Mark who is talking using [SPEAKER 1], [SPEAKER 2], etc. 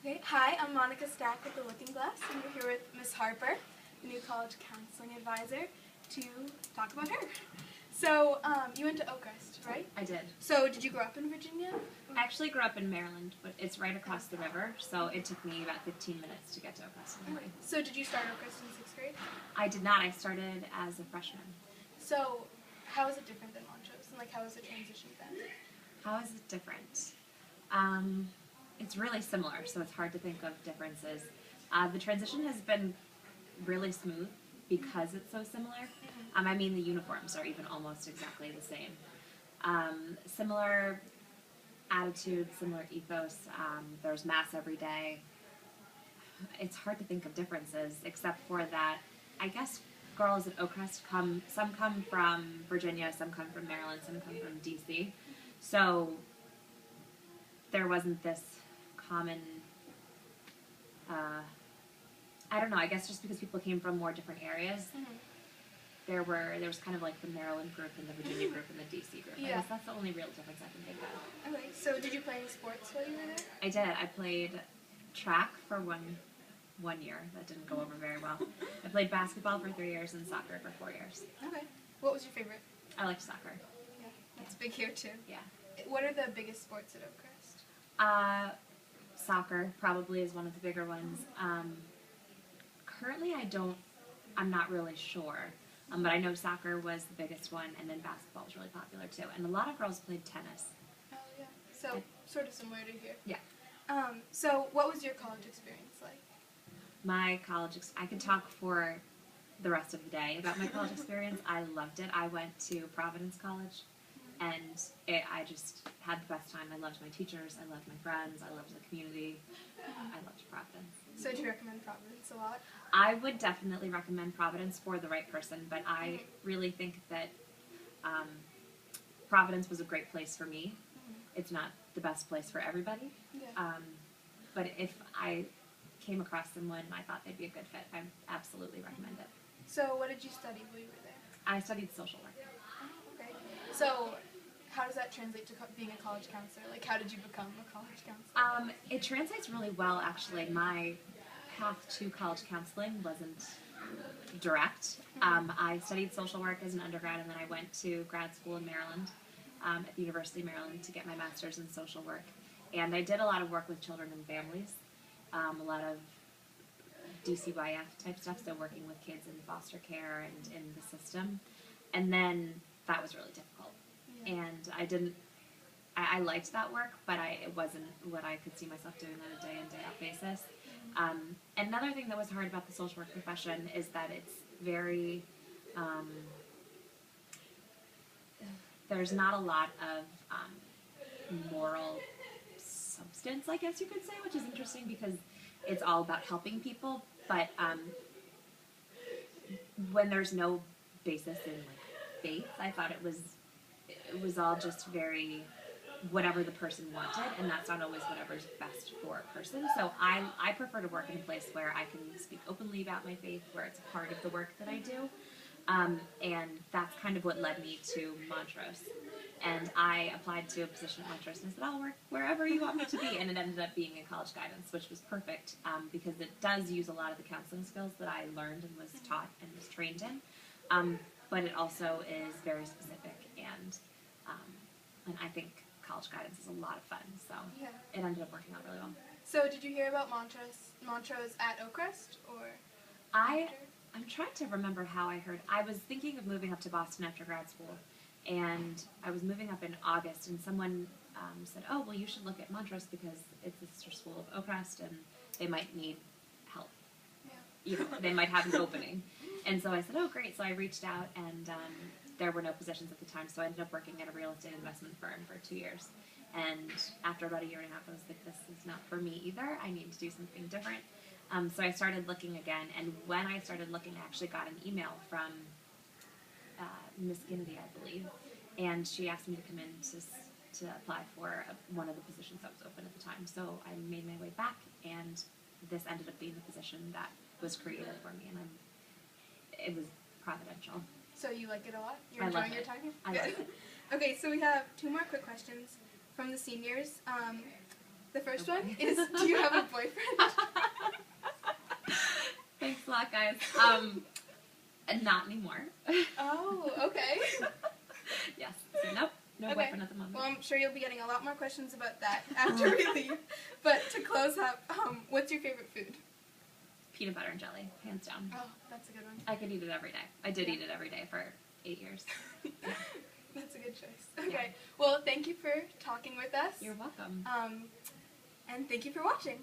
[SPEAKER 1] Okay. Hi, I'm Monica Stack with the Looking Glass, and we're here with Miss Harper, the new college counseling advisor, to talk about her. So, you went to Oakrest, right?
[SPEAKER 2] I did.
[SPEAKER 1] So, did you grow up in Virginia?
[SPEAKER 2] I actually grew up in Maryland, but it's right across the river, so it took me about 15 minutes to get to Oakrest in the morning.
[SPEAKER 1] So, did you start Oakrest in 6th grade?
[SPEAKER 2] I did not. I started as a freshman.
[SPEAKER 1] So, how is it different than Montrose, and how was the transition then?
[SPEAKER 2] How is it different? It's really similar, so it's hard to think of differences. The transition has been really smooth because it's so similar. I mean, the uniforms are even almost exactly the same. Similar attitude, similar ethos. There's mass every day. It's hard to think of differences, except for that, I guess girls at Oakrest some come from Virginia, some come from Maryland, some come from DC. So there wasn't this common, I don't know, I guess just because people came from more different areas, there was kind of like the Maryland group and the Virginia group and the DC group.
[SPEAKER 1] Yeah.
[SPEAKER 2] I guess that's the only real difference I can think of.
[SPEAKER 1] Okay, so did you play any sports while you were there?
[SPEAKER 2] I did. I played track for one year. That didn't go over very well. I played basketball for 3 years and soccer for 4 years.
[SPEAKER 1] Okay. What was your favorite?
[SPEAKER 2] I liked soccer.
[SPEAKER 1] Yeah, that's big here too.
[SPEAKER 2] Yeah.
[SPEAKER 1] What are the biggest sports at Oakrest?
[SPEAKER 2] Soccer probably is one of the bigger ones. Currently, I'm not really sure. But I know soccer was the biggest one, and then basketball was really popular too. And a lot of girls played tennis.
[SPEAKER 1] Oh, yeah. So, sort of similar to here.
[SPEAKER 2] Yeah.
[SPEAKER 1] So what was your college experience like?
[SPEAKER 2] My college, I could talk for the rest of the day about my college experience. I loved it. I went to Providence College, and I just had the best time. I loved my teachers. I loved my friends. I loved the community. I loved Providence.
[SPEAKER 1] So do you recommend Providence a lot?
[SPEAKER 2] I would definitely recommend Providence for the right person, but I really think that Providence was a great place for me. It's not the best place for everybody, but if I came across someone and I thought they'd be a good fit, I absolutely recommend it.
[SPEAKER 1] So what did you study while you were there?
[SPEAKER 2] I studied social work.
[SPEAKER 1] Okay. So how does that translate to being a college counselor? How did you become a college counselor?
[SPEAKER 2] It translates really well, actually. My path to college counseling wasn't direct. I studied social work as an undergrad, and then I went to grad school in Maryland, at the University of Maryland, to get my master's in social work. And I did a lot of work with children and families, a lot of DCYF type stuff, so working with kids in foster care and in the system. And then that was really difficult. And I liked that work, but it wasn't what I could see myself doing on a day in, day out basis. Another thing that was hard about the social work profession is that it's very, there's not a lot of moral substance, I guess you could say, which is interesting because it's all about helping people, but when there's no basis in faith, I thought it was all just very whatever the person wanted, and that's not always whatever's best for a person. So I prefer to work in a place where I can speak openly about my faith, where it's a part of the work that I do, and that's kind of what led me to Montrose. And I applied to a position at Montrose and I said, I'll work wherever you want me to be, and it ended up being in college guidance, which was perfect because it does use a lot of the counseling skills that I learned and was taught and was trained in, but it also is very specific, and I think college guidance is a lot of fun, so it ended up working out really well.
[SPEAKER 1] So did you hear about Montrose at Oakrest, or?
[SPEAKER 2] I'm trying to remember how I heard. I was thinking of moving up to Boston after grad school, and I was moving up in August, and someone said, oh, well, you should look at Montrose because it's the sister school of Oakrest, and they might need help. They might have an opening. And so I said, oh, great. So I reached out, and there were no positions at the time, so I ended up working at a real estate investment firm for 2 years. And after about a year and a half, I was like, this is not for me either. I need to do something different. So I started looking again, and when I started looking, I actually got an email from Miss Kennedy, I believe, and she asked me to come in to apply for one of the positions that was open at the time. So I made my way back, and this ended up being the position that was created for me, and it was providential.
[SPEAKER 1] So you like it a lot? You're
[SPEAKER 2] I
[SPEAKER 1] enjoying
[SPEAKER 2] love
[SPEAKER 1] your
[SPEAKER 2] it.
[SPEAKER 1] time?
[SPEAKER 2] I love it.
[SPEAKER 1] Okay, so we have 2 more quick questions from the seniors. The first
[SPEAKER 2] Oh,
[SPEAKER 1] one
[SPEAKER 2] boy.
[SPEAKER 1] is, do you have a boyfriend?
[SPEAKER 2] Thanks a lot, guys. Not anymore.
[SPEAKER 1] Oh, okay.
[SPEAKER 2] Yes. So nope. No
[SPEAKER 1] Okay.
[SPEAKER 2] boyfriend at the moment.
[SPEAKER 1] Well, I'm sure you'll be getting a lot more questions about that after we leave. But to close up, what's your favorite food?
[SPEAKER 2] Peanut butter and jelly, hands down.
[SPEAKER 1] Oh, that's a good one.
[SPEAKER 2] I could eat it every day. I did eat it every day for 8 years.
[SPEAKER 1] That's a good choice. Okay. Well, thank you for talking with us.
[SPEAKER 2] You're welcome.
[SPEAKER 1] And thank you for watching.